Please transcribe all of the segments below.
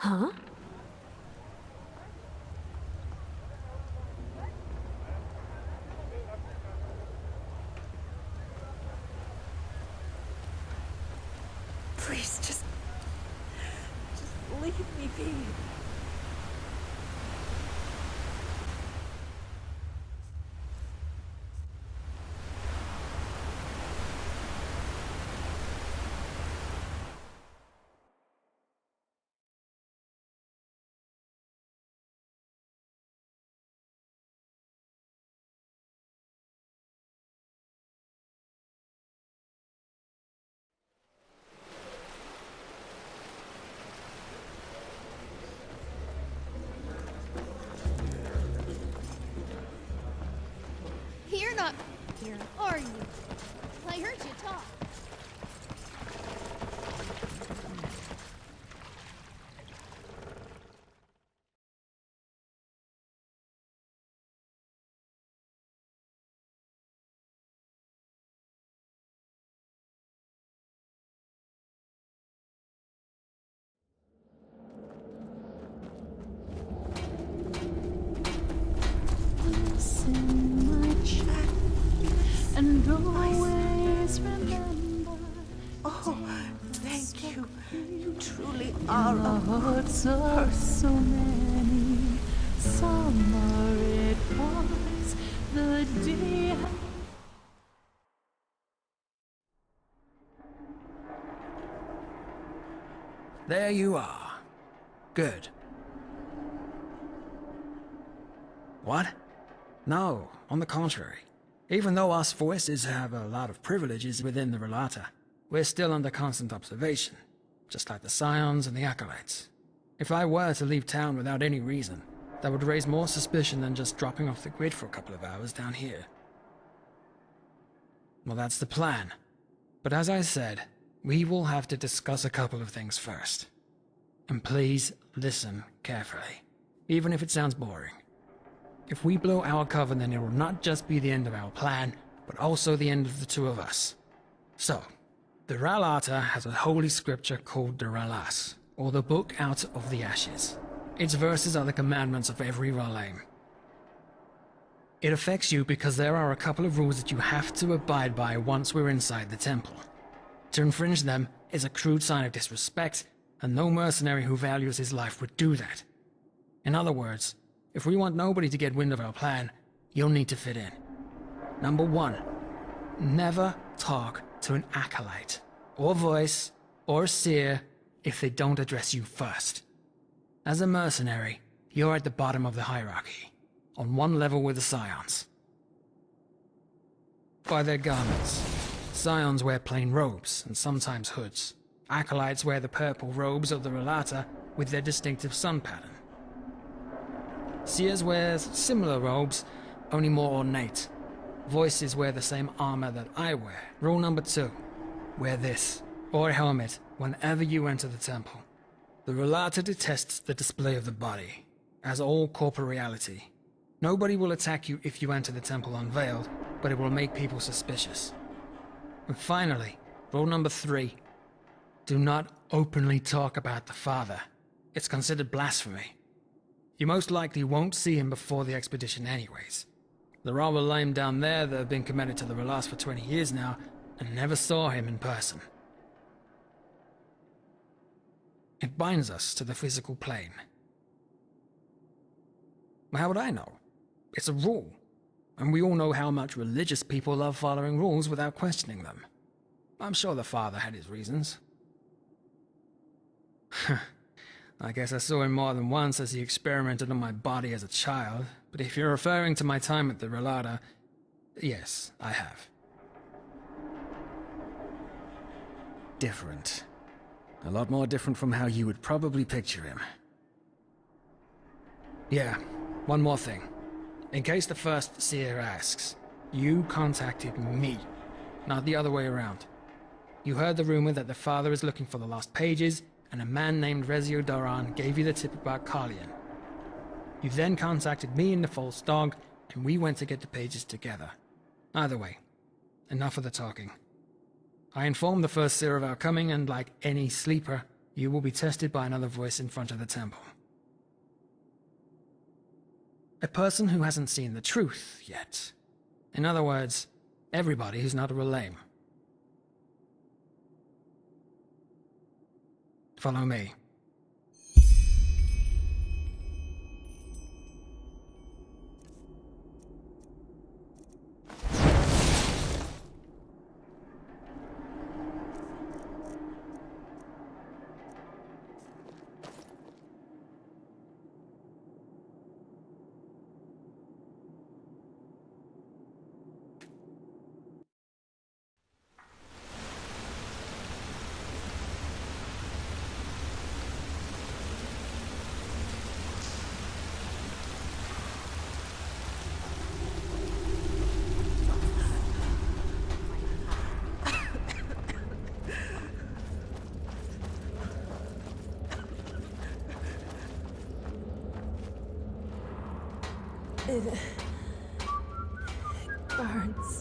Huh? Please, just leave me be. You're not here, are you? I heard you talk. And always remember. Oh, thank you. You truly are a Hearts are so many. Summer it was the day. There you are. Good. What? No, on the contrary. Even though us voices have a lot of privileges within the Rhalata, we're still under constant observation, just like the Scions and the Acolytes. If I were to leave town without any reason, that would raise more suspicion than just dropping off the grid for a couple of hours down here. Well, that's the plan. But as I said, we will have to discuss a couple of things first. And please listen carefully, even if it sounds boring. If we blow our cover, then it will not just be the end of our plan, but also the end of the two of us. So, the Rhalata has a holy scripture called the Rhalas, or the Book Out of the Ashes. Its verses are the commandments of every R'hllane. It affects you because there are a couple of rules that you have to abide by once we're inside the temple. To infringe them is a crude sign of disrespect, and no mercenary who values his life would do that. In other words, if we want nobody to get wind of our plan, you'll need to fit in. Number 1, never talk to an acolyte, or voice, or seer if they don't address you first. As a mercenary, you're at the bottom of the hierarchy, on one level with the Scions. By their garments, Scions wear plain robes and sometimes hoods. Acolytes wear the purple robes of the Rhalata with their distinctive sun pattern. Seers wear similar robes, only more ornate. Voices wear the same armor that I wear. Rule number 2, wear this, or a helmet, whenever you enter the temple. The Rhalata detests the display of the body, as all corporeality. Nobody will attack you if you enter the temple unveiled, but it will make people suspicious. And finally, rule number 3, do not openly talk about the Father. It's considered blasphemy. You most likely won't see him before the expedition anyways. There are R'hllane down there that have been committed to the Rhalas for 20 years now, and never saw him in person. It binds us to the physical plane. How would I know? It's a rule, and we all know how much religious people love following rules without questioning them. I'm sure the Father had his reasons. I guess I saw him more than once as he experimented on my body as a child, but if you're referring to my time at the Rhalata, yes, I have. Different. A lot more different from how you would probably picture him. Yeah, one more thing. In case the first seer asks, you contacted me, not the other way around. You heard the rumor that the Father is looking for the lost pages, and a man named Rezio Doran gave you the tip about Carlian. You then contacted me and the false dog, and we went to get the pages together. Either way, enough of the talking. I informed the first seer of our coming, and like any sleeper, you will be tested by another voice in front of the temple. A person who hasn't seen the truth yet. In other words, everybody who's not a Relame. Follow me. It burns.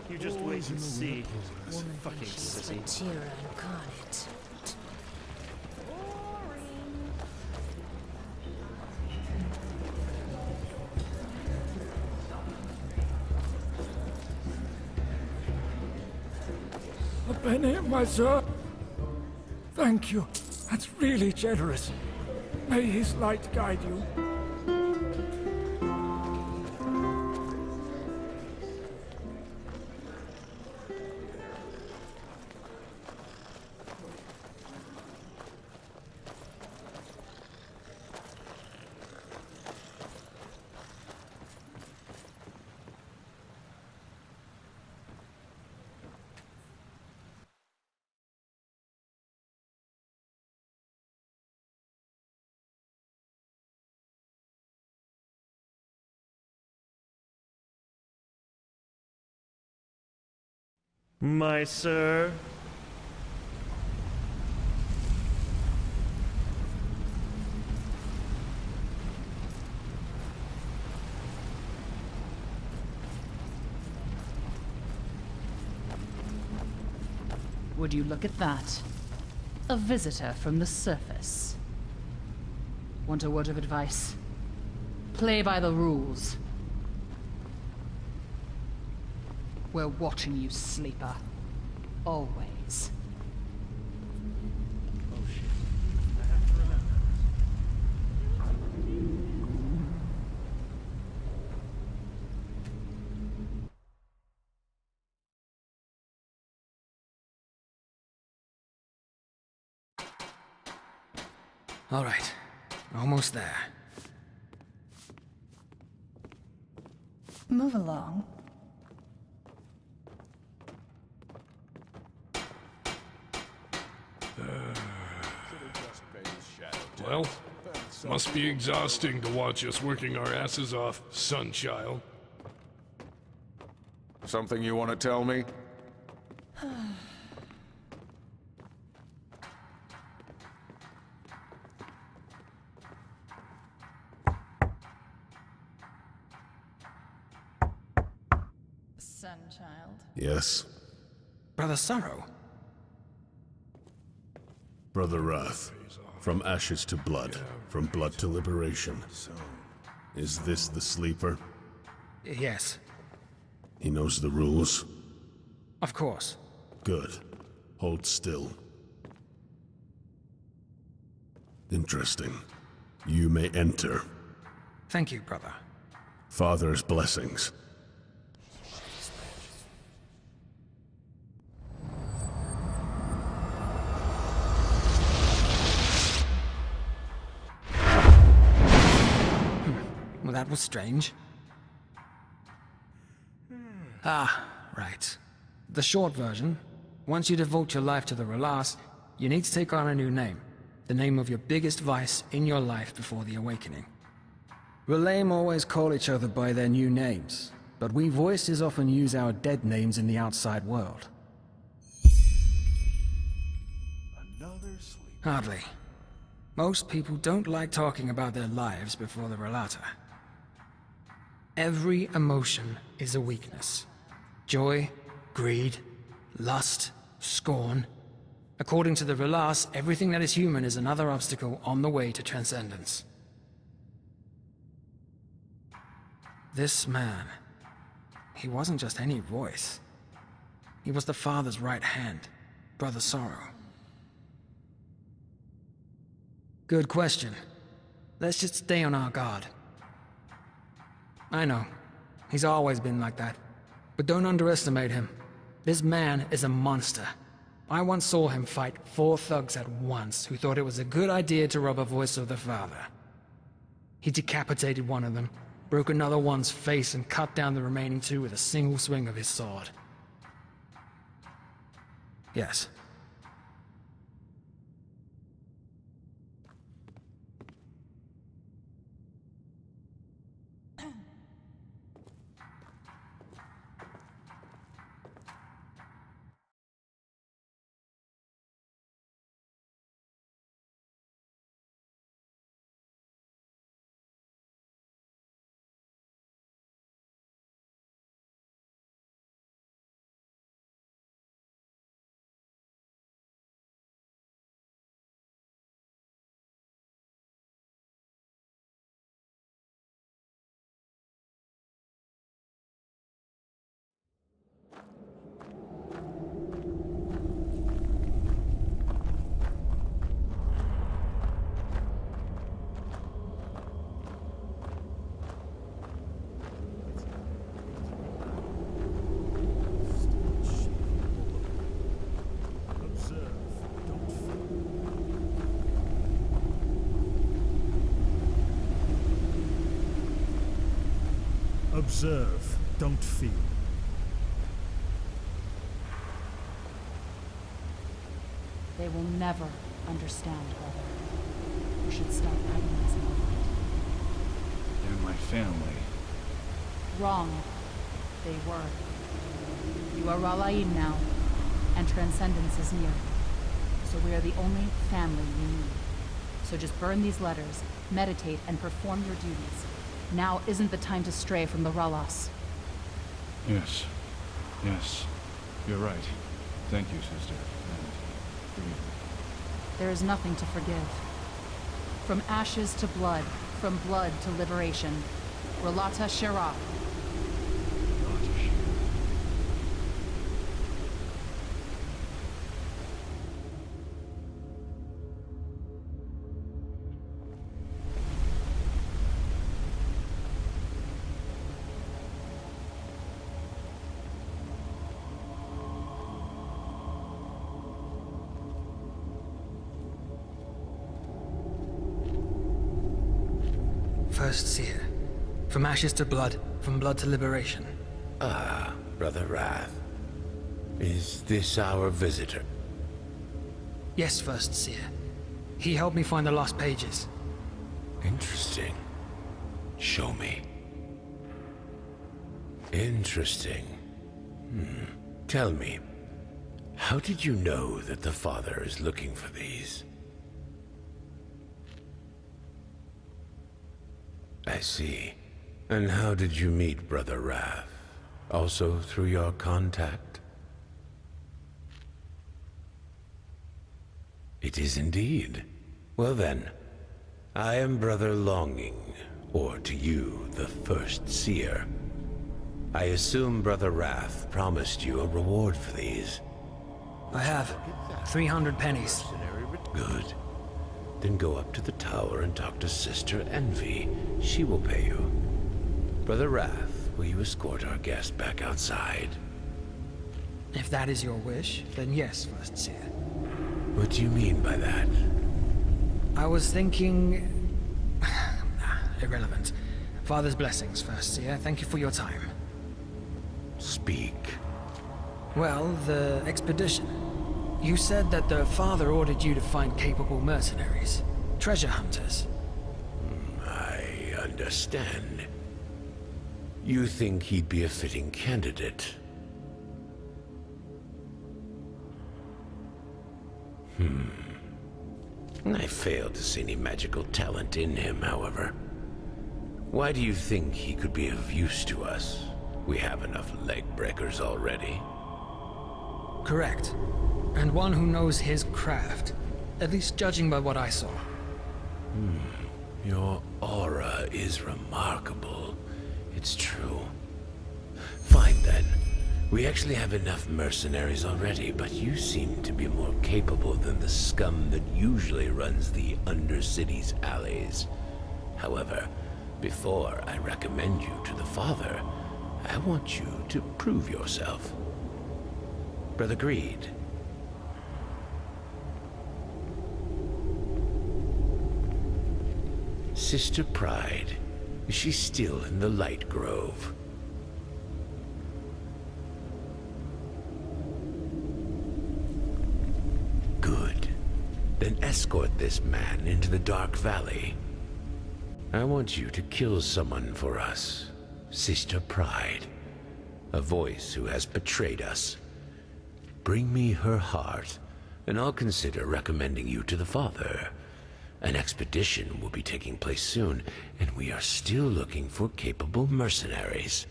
You just wait and see. This fucking sissy. Tira incarnate. A penny, my sir. Thank you. That's really generous. May his light guide you. My sir. Would you look at that? A visitor from the surface. Want a word of advice? Play by the rules. We're watching you, sleeper. Always. Oh shit. I have to remember. All right, almost there. Move along. Well, must be exhausting to watch us working our asses off, Sunchild. Something you want to tell me? Sunchild. Yes, Brother Sorrow. Brother Wrath. From ashes to blood, from blood to liberation. Is this the sleeper? Yes, He knows the rules? of course. Good. Hold still. Interesting. You may enter. Thank you, brother. Father's blessings. Well, that was strange. Ah, right. The short version, once you devote your life to the Rhalata, you need to take on a new name. The name of your biggest vice in your life before the awakening. Relame always call each other by their new names, but we voices often use our dead names in the outside world. Hardly. Most people don't like talking about their lives before the Rhalata. Every emotion is a weakness. Joy, greed, lust, scorn. According to the Rhalata, everything that is human is another obstacle on the way to transcendence. This man, he wasn't just any voice. He was the Father's right hand, Brother Sorrow. Good question. Let's just stay on our guard. I know, he's always been like that. But don't underestimate him. This man is a monster. I once saw him fight 4 thugs at once who thought it was a good idea to rob a voice of the Father. He decapitated one of them, broke another one's face, and cut down the remaining 2 with a single swing of his sword. Yes. Observe, don't feel. They will never understand, brother. You should stop hiding this moment. They're my family. Wrong. They were. You are R'alaim now, and transcendence is near. So we are the only family you need. So just burn these letters, meditate, and perform your duties. Now isn't the time to stray from the Rhalata. Yes. Yes. You're right. Thank you, sister. And forgive me. There is nothing to forgive. From ashes to blood, from blood to liberation. Rhalata Shira. First seer. From ashes to blood, from blood to liberation. Ah, Brother Wrath. Is this our visitor? Yes, First Seer. He helped me find the lost pages. Interesting. Show me. Interesting. Tell me, how did you know that the Father is looking for these? I see. And how did you meet Brother Wrath? Also through your contact? It is indeed. Well then, I am Brother Longing, or to you, the First Seer. I assume Brother Wrath promised you a reward for these. I have 300 pennies. Good. Then go up to the tower and talk to Sister Envy. She will pay you. Brother Wrath, will you escort our guest back outside? If that is your wish, then yes, First Seer. What do you mean by that? I was thinking... irrelevant. Father's blessings, First Seer. Thank you for your time. Speak. Well, the expedition. You said that the father ordered you to find capable mercenaries. Treasure hunters. I understand. You think he'd be a fitting candidate? I fail to see any magical talent in him, however. Why do you think he could be of use to us? We have enough leg breakers already. Correct. And one who knows his craft. At least judging by what I saw. Your aura is remarkable. It's true. Fine then. We actually have enough mercenaries already, but you seem to be more capable than the scum that usually runs the Undercity's alleys. However, before I recommend you to the Father, I want you to prove yourself. Brother Greed. Sister Pride, is she still in the Light Grove? Good. Then escort this man into the Dark Valley. I want you to kill someone for us. Sister Pride. A voice who has betrayed us. Bring me her heart, and I'll consider recommending you to the Father. An expedition will be taking place soon, and we are still looking for capable mercenaries.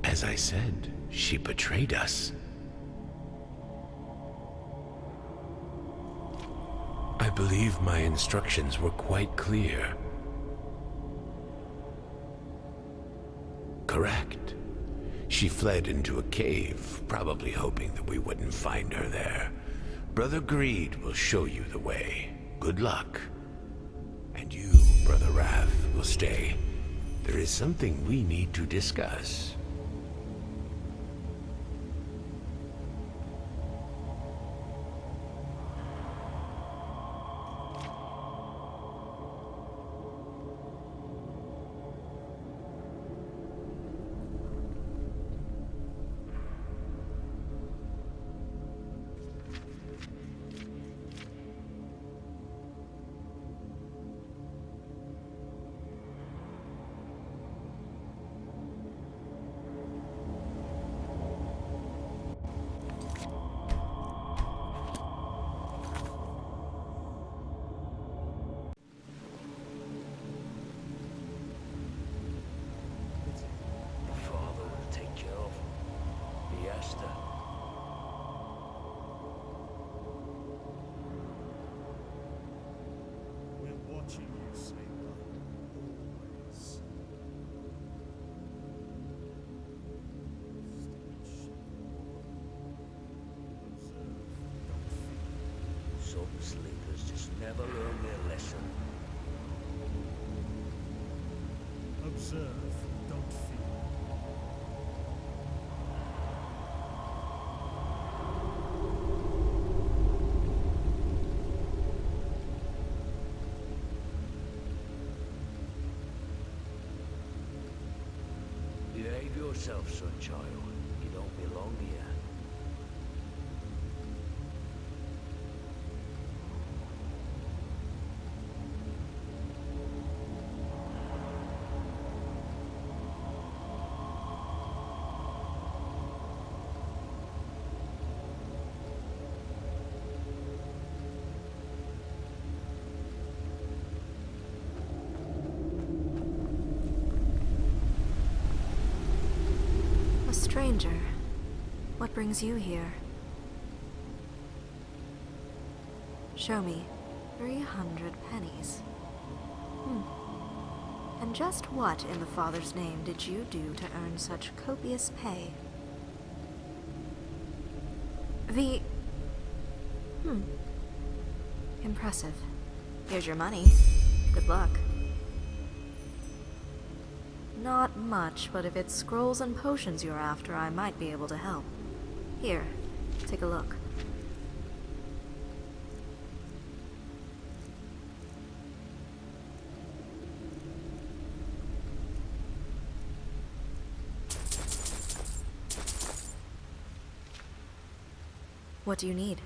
As I said, she betrayed us. I believe my instructions were quite clear. Correct. She fled into a cave, probably hoping that we wouldn't find her there. Brother Greed will show you the way. Good luck. And you, Brother Wrath, will stay. There is something we need to discuss. Sleepers just never learn their lesson. Observe, don't fear. Behave yourself, son child. You don't belong here. A stranger. What brings you here? Show me. 300 pennies. And just what in the Father's name did you do to earn such copious pay? Impressive. Here's your money. Good luck. Not much, but if it's scrolls and potions you're after, I might be able to help. Here, take a look. What do you need?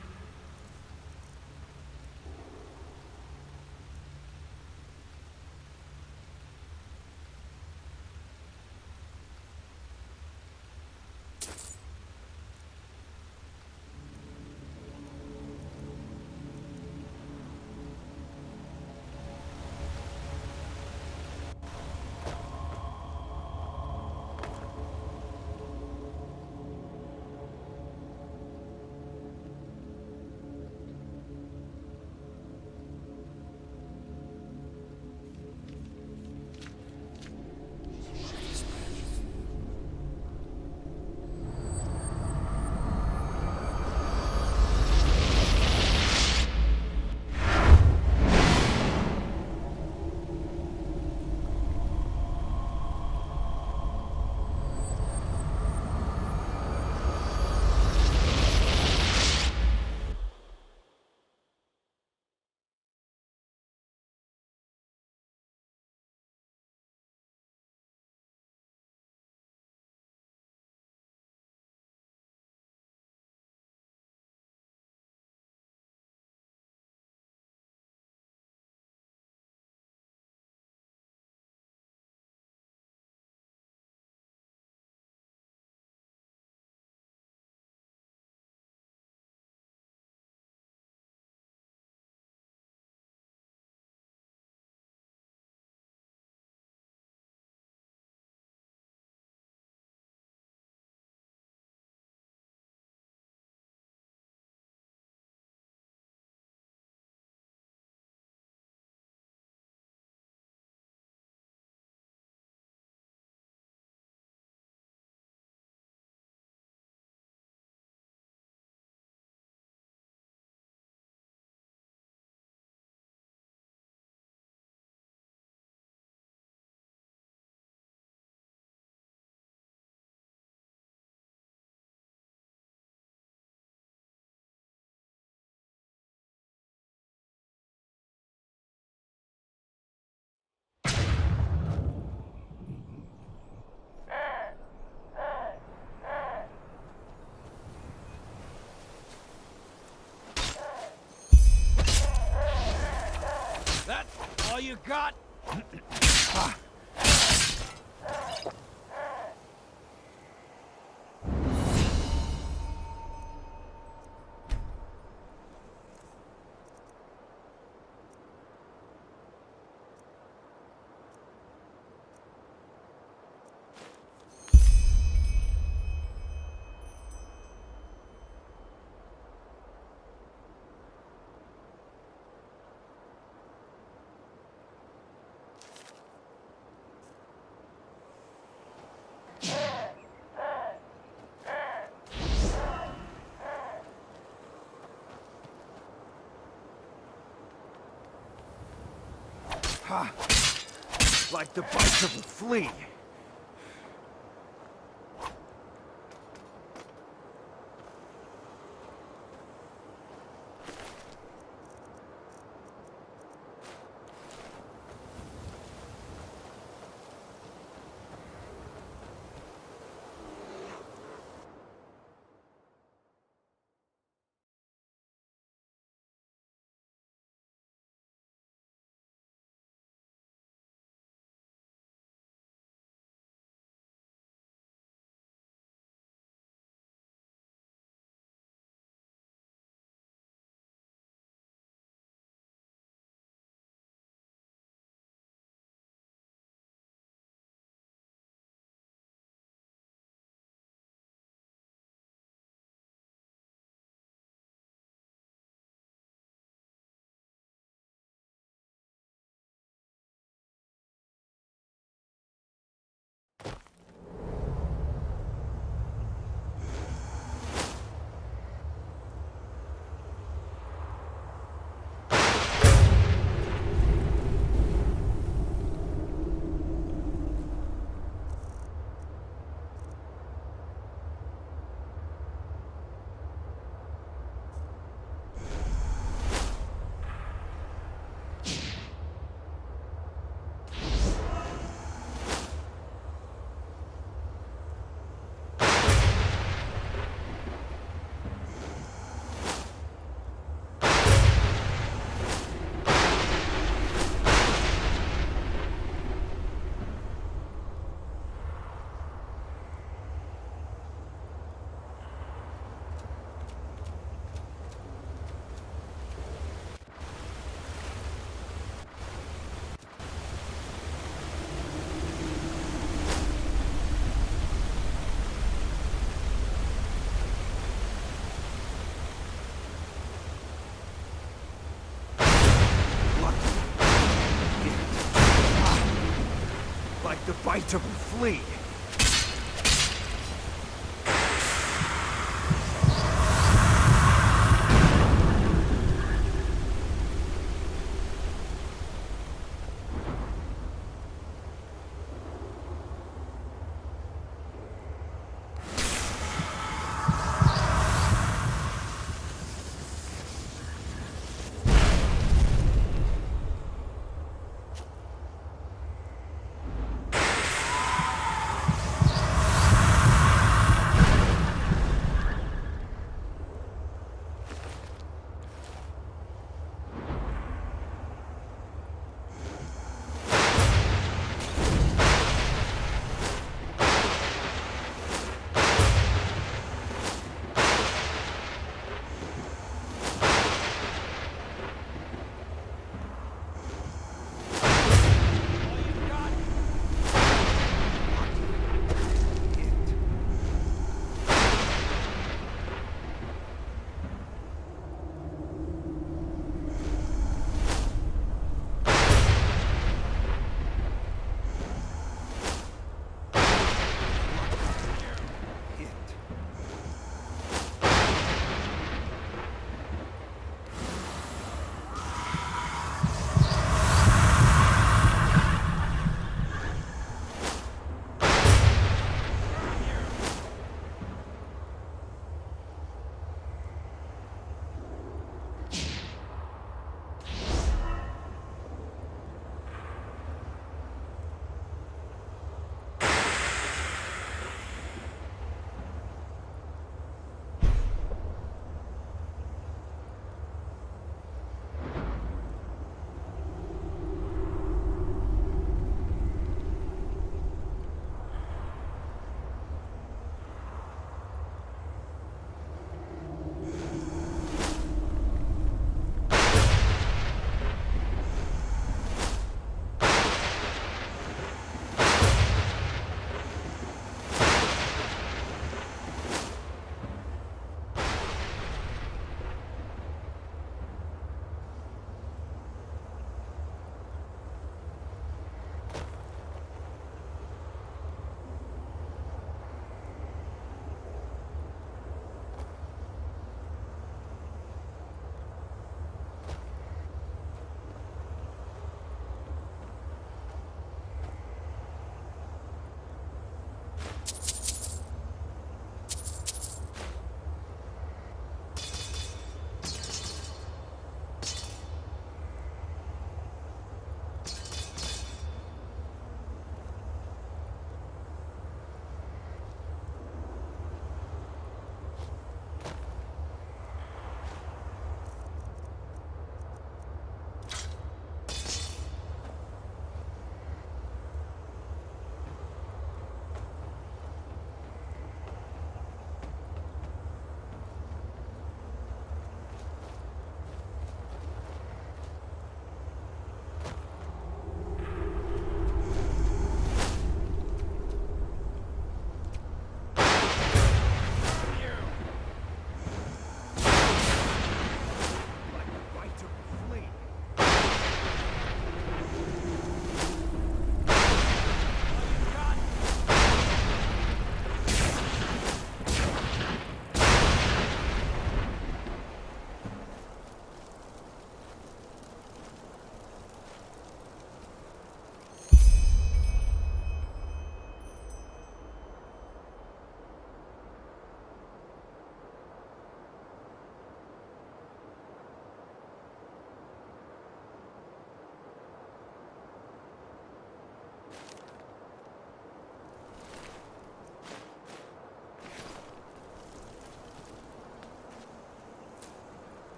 All you got? Like the bite of a flea. to flee.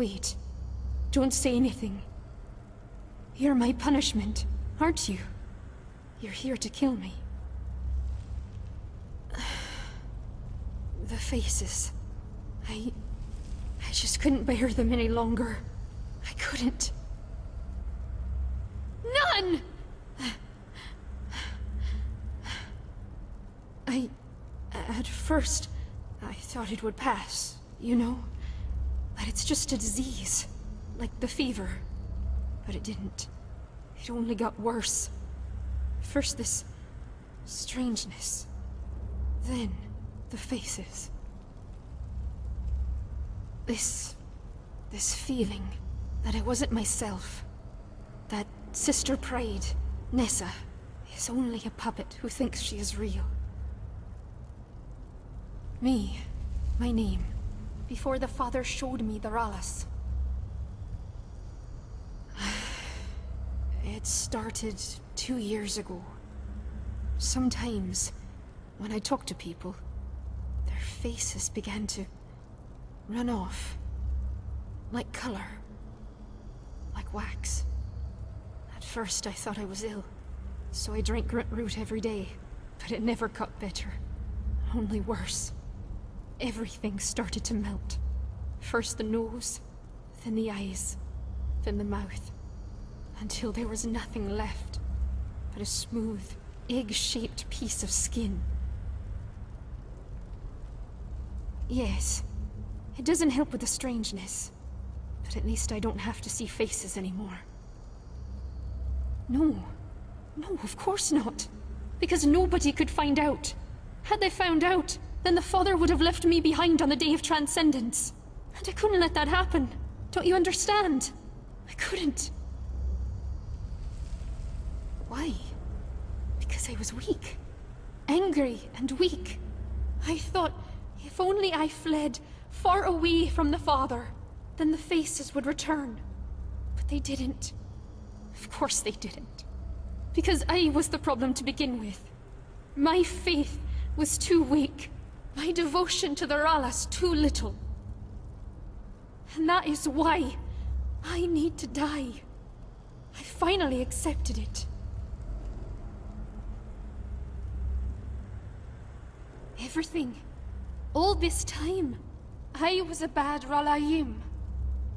Wait. Don't say anything. You're my punishment, aren't you? You're here to kill me. The faces. I just couldn't bear them any longer. I couldn't. None! At first, I thought it would pass, you know? That it's just a disease, like the fever. But it didn't. It only got worse. First this strangeness. Then the faces. This feeling that I wasn't myself. That Sister Pride, Nessa, is only a puppet who thinks she is real. Me, my name, before the father showed me the Ralas. It started 2 years ago. Sometimes, when I talk to people, their faces began to run off. Like color. Like wax. At first I thought I was ill, so I drank root every day, but it never got better. Only worse. Everything started to melt. First the nose, then the eyes, then the mouth, until there was nothing left but a smooth, egg-shaped piece of skin. Yes, it doesn't help with the strangeness, but at least I don't have to see faces anymore. No, of course not, because nobody could find out. Had they found out, then the father would have left me behind on the day of transcendence. And I couldn't let that happen. Don't you understand? I couldn't. Why? Because I was weak. Angry and weak. I thought, if only I fled far away from the father, then the faces would return. But they didn't. Of course they didn't. Because I was the problem to begin with. My faith was too weak. My devotion to the Ralas too little. And that is why I need to die. I finally accepted it. Everything. All this time, I was a bad Rhalayim.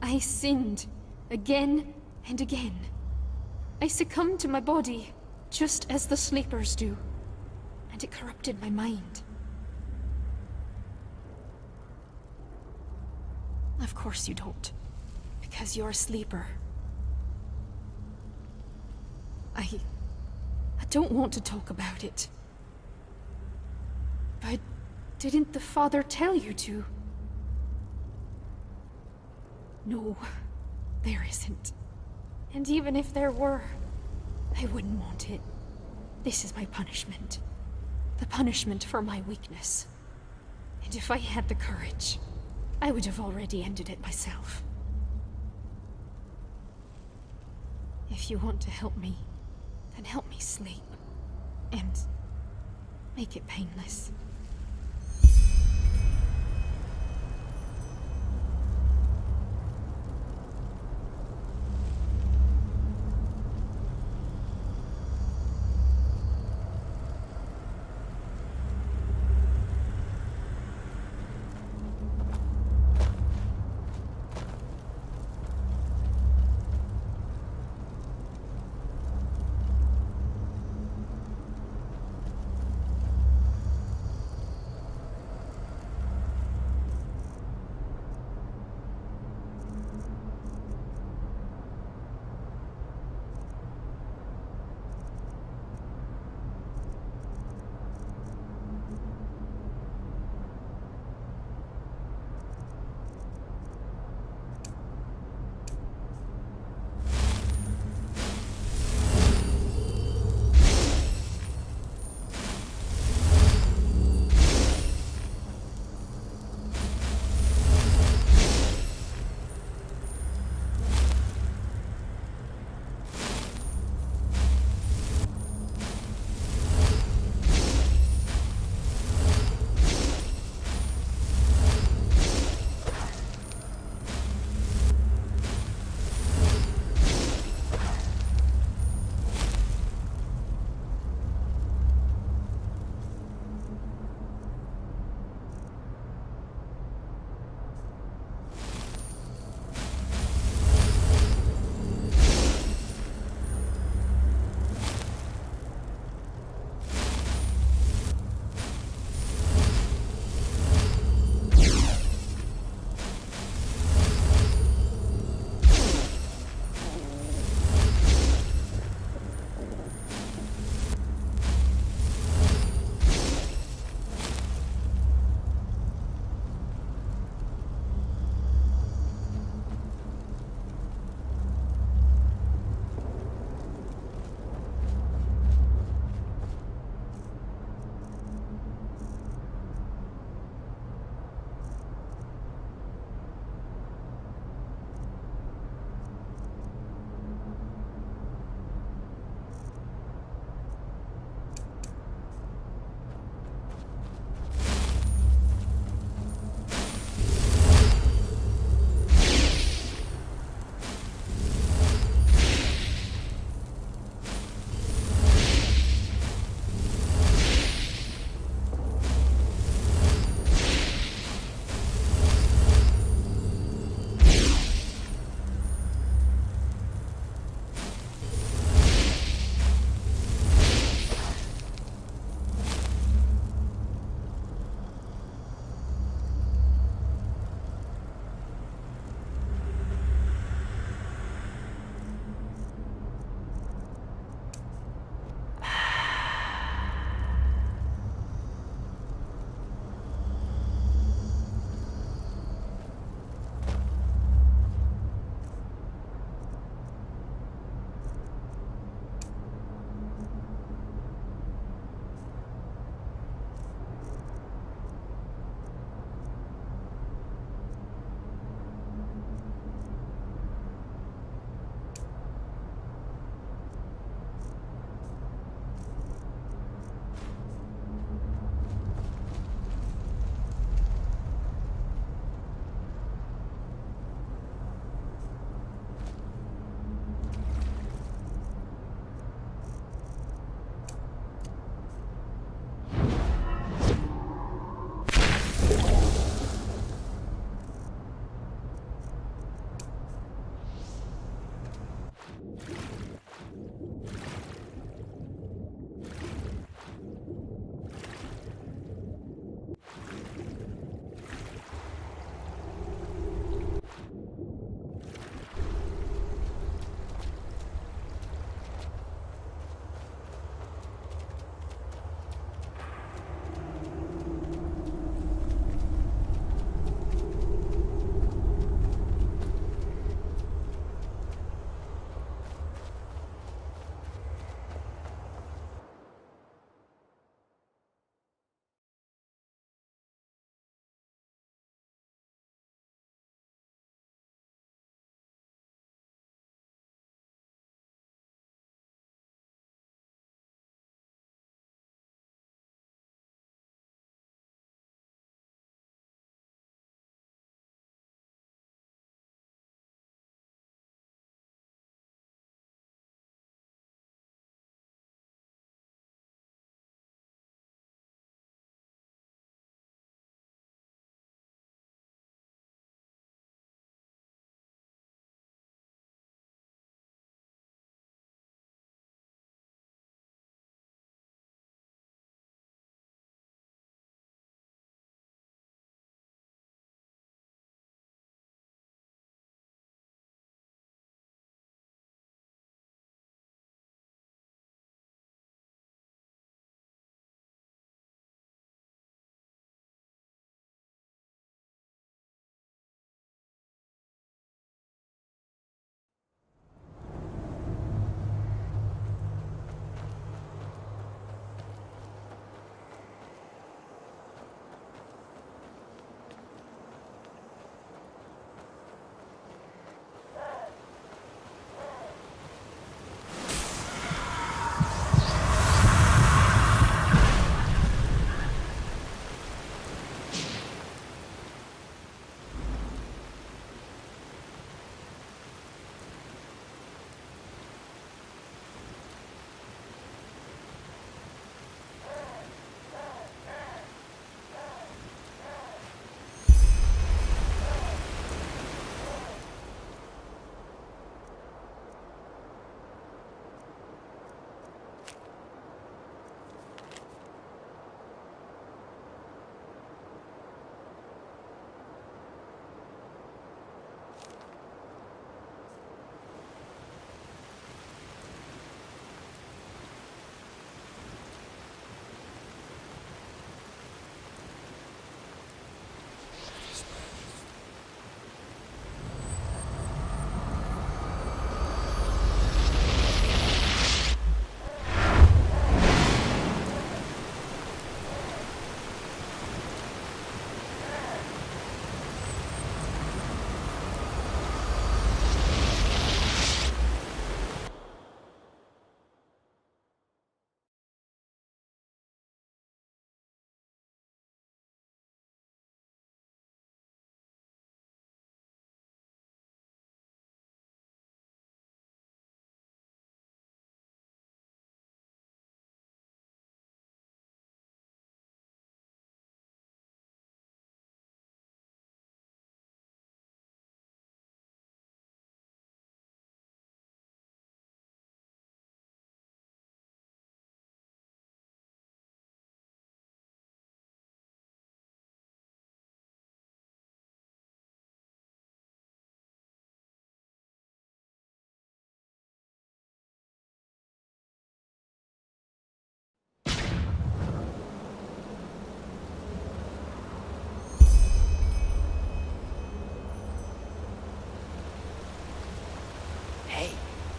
I sinned, again and again. I succumbed to my body, just as the sleepers do. And it corrupted my mind. Of course you don't. Because you're a sleeper. I don't want to talk about it. But didn't the father tell you to? No, there isn't. And even if there were, I wouldn't want it. This is my punishment. The punishment for my weakness. And if I had the courage, I would have already ended it myself. If you want to help me, then help me sleep. And make it painless.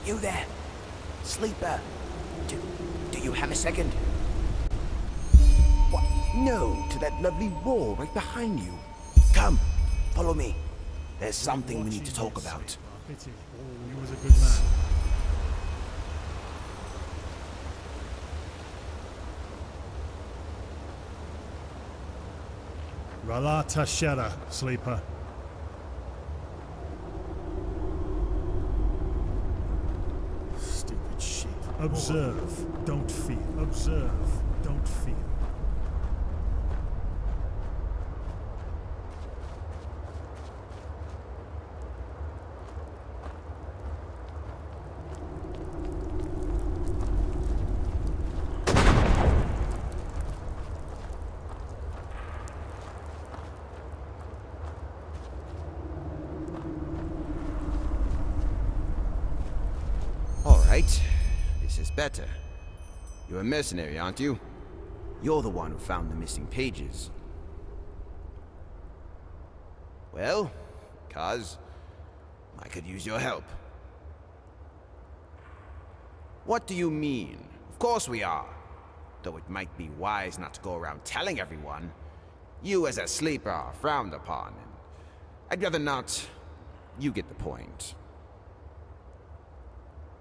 You there, sleeper. Do you have a second? What? No, to that lovely wall right behind you. Come, follow me. There's something we need to talk about. Pity. Oh, he was a good man. Rhalata Shera, sleeper. Stupid shit. Observe, don't fear. Observe, don't fear. Alright, this is better. You're a mercenary, aren't you? You're the one who found the missing pages. Well, cuz I could use your help. What do you mean? Of course we are. Though it might be wise not to go around telling everyone. You as a sleeper are frowned upon, and I'd rather not. You get the point.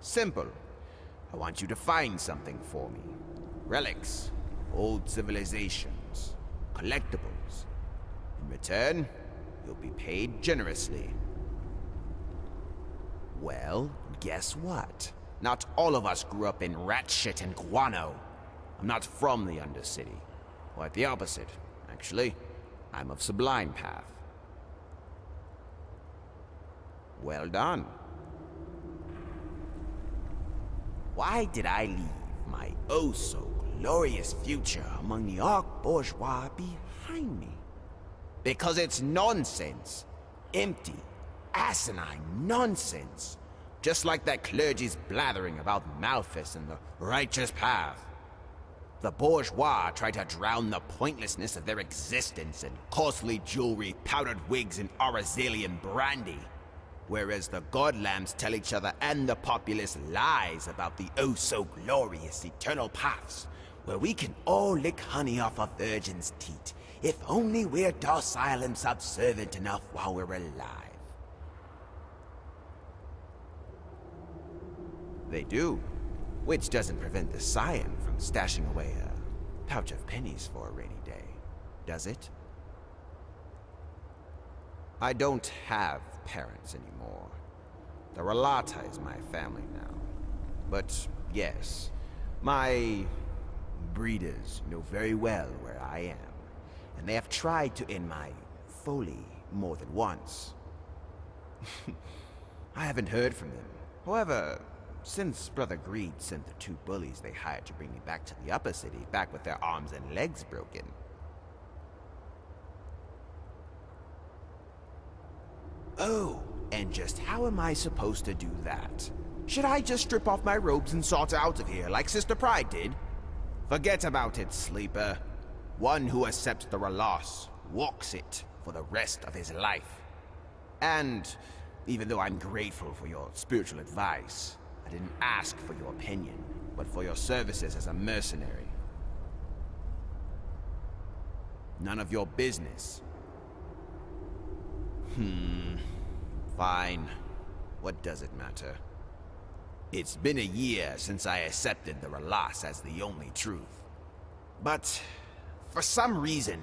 Simple. I want you to find something for me. Relics, old civilizations, collectibles. In return, you'll be paid generously. Well, guess what? Not all of us grew up in rat shit and guano. I'm not from the Undercity. Quite the opposite, actually. I'm of Sublime Path. Well done. Why did I leave my oh-so-glorious future among the Arc Bourgeois behind me? Because it's nonsense. Empty, asinine nonsense. Just like that clergy's blathering about Malthus and the righteous path. The bourgeois try to drown the pointlessness of their existence in costly jewelry, powdered wigs, and Orazalian brandy. Whereas the godlambs tell each other and the populace lies about the oh-so-glorious eternal paths, where we can all lick honey off a virgin's teat, if only we're docile and subservient enough while we're alive. They do, which doesn't prevent the scion from stashing away a pouch of pennies for a rainy day, does it? I don't have parents anymore. The Rhalata is my family now. But yes, my breeders know very well where I am, and they have tried to end my folly more than once. I haven't heard from them. However, since Brother Greed sent the 2 bullies they hired to bring me back to the upper city, back with their arms and legs broken. Oh, and just how am I supposed to do that? Should I just strip off my robes and sort out of here like Sister Pride did? Forget about it, sleeper. One who accepts the loss walks it for the rest of his life. And even though I'm grateful for your spiritual advice, I didn't ask for your opinion, but for your services as a mercenary. None of your business. Fine. What does it matter? It's been a year since I accepted the Rhalata as the only truth. But, for some reason,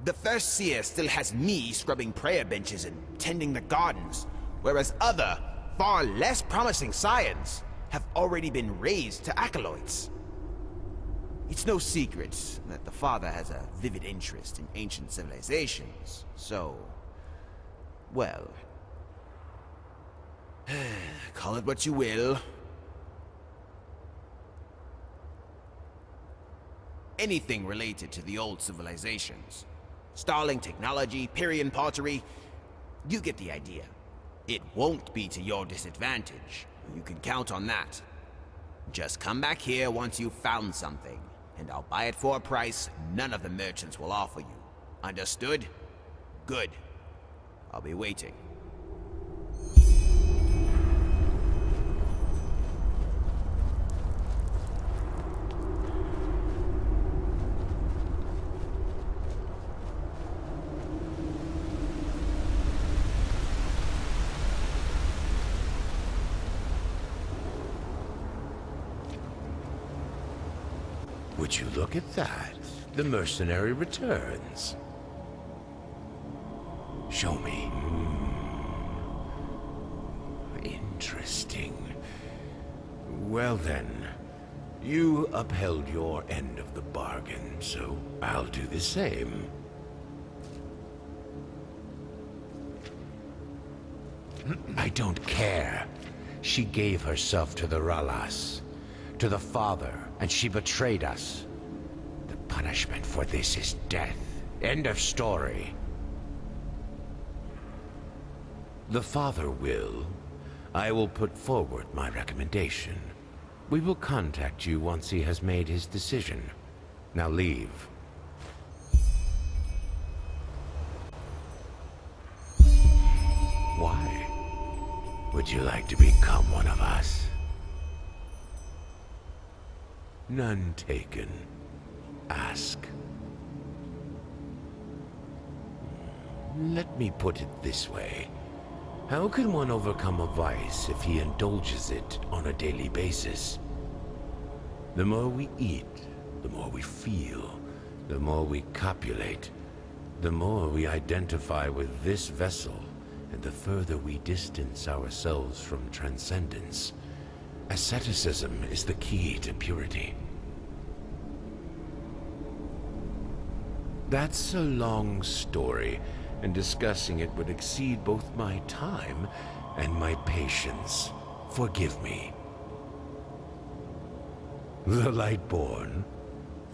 the First Seer still has me scrubbing prayer benches and tending the gardens, whereas other, far less promising scions have already been raised to acolytes. It's no secret that the Father has a vivid interest in ancient civilizations, so... well... call it what you will. Anything related to the old civilizations. Starling technology, Pyrian pottery, you get the idea. It won't be to your disadvantage. You can count on that. Just come back here once you've found something, and I'll buy it for a price none of the merchants will offer you. Understood? Good. I'll be waiting. Would you look at that? The mercenary returns. Show me. Interesting. Well then, you upheld your end of the bargain, so I'll do the same. I don't care. She gave herself to the Rhalas, to the Father, and she betrayed us. The punishment for this is death. End of story. The Father will. I will put forward my recommendation. We will contact you once he has made his decision. Now leave. Why? Would you like to become one of us? None taken. Ask. Let me put it this way. How can one overcome a vice if he indulges it on a daily basis? The more we eat, the more we feel, the more we copulate, the more we identify with this vessel, and the further we distance ourselves from transcendence. Asceticism is the key to purity. That's a long story, and discussing it would exceed both my time and my patience. Forgive me. The Lightborn.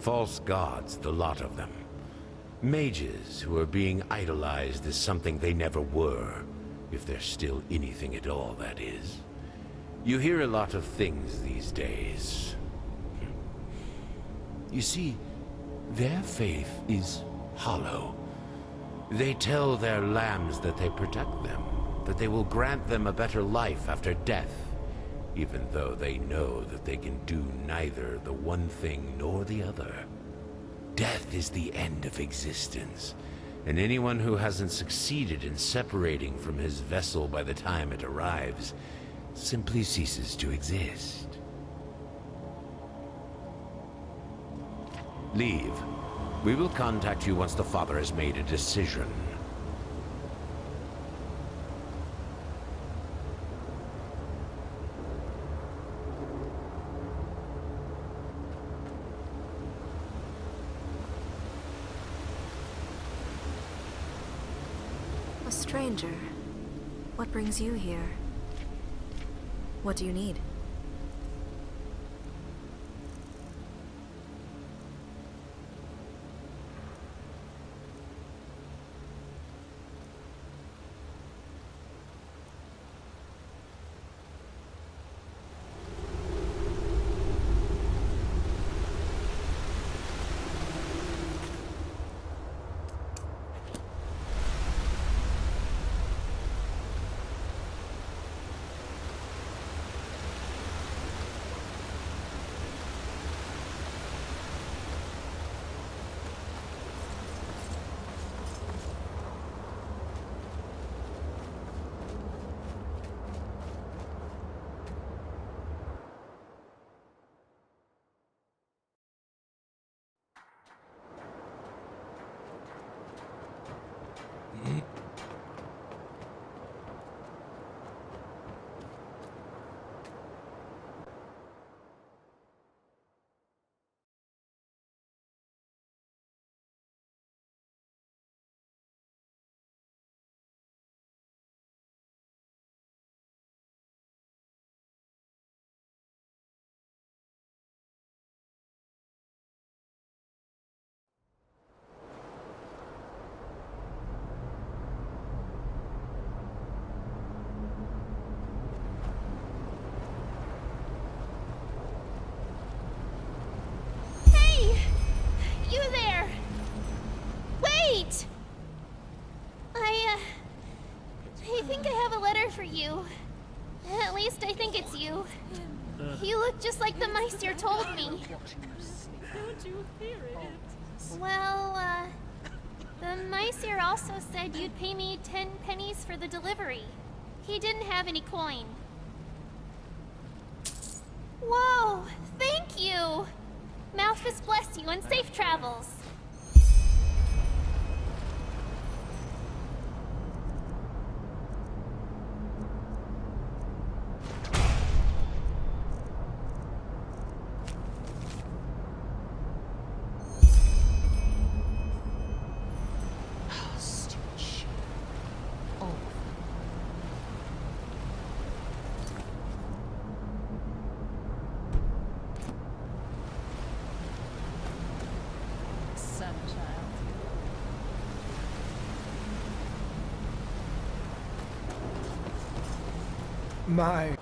False gods, the lot of them. Mages who are being idolized as something they never were, if they're still anything at all, that is. You hear a lot of things these days. You see, their faith is hollow. They tell their lambs that they protect them, that they will grant them a better life after death, even though they know that they can do neither the one thing nor the other. Death is the end of existence, and anyone who hasn't succeeded in separating from his vessel by the time it arrives simply ceases to exist. Leave. We will contact you once the Father has made a decision. A stranger. What brings you here? What do you need? You there! Wait! I think I have a letter for you. At least I think it's you. You look just like the Meister told me. Don't you hear it? Well, the Meister also said you'd pay me 10 pennies for the delivery. He didn't have any coin. Whoa! Thank you! Mouth Arthas bless you and safe travels. Son child. My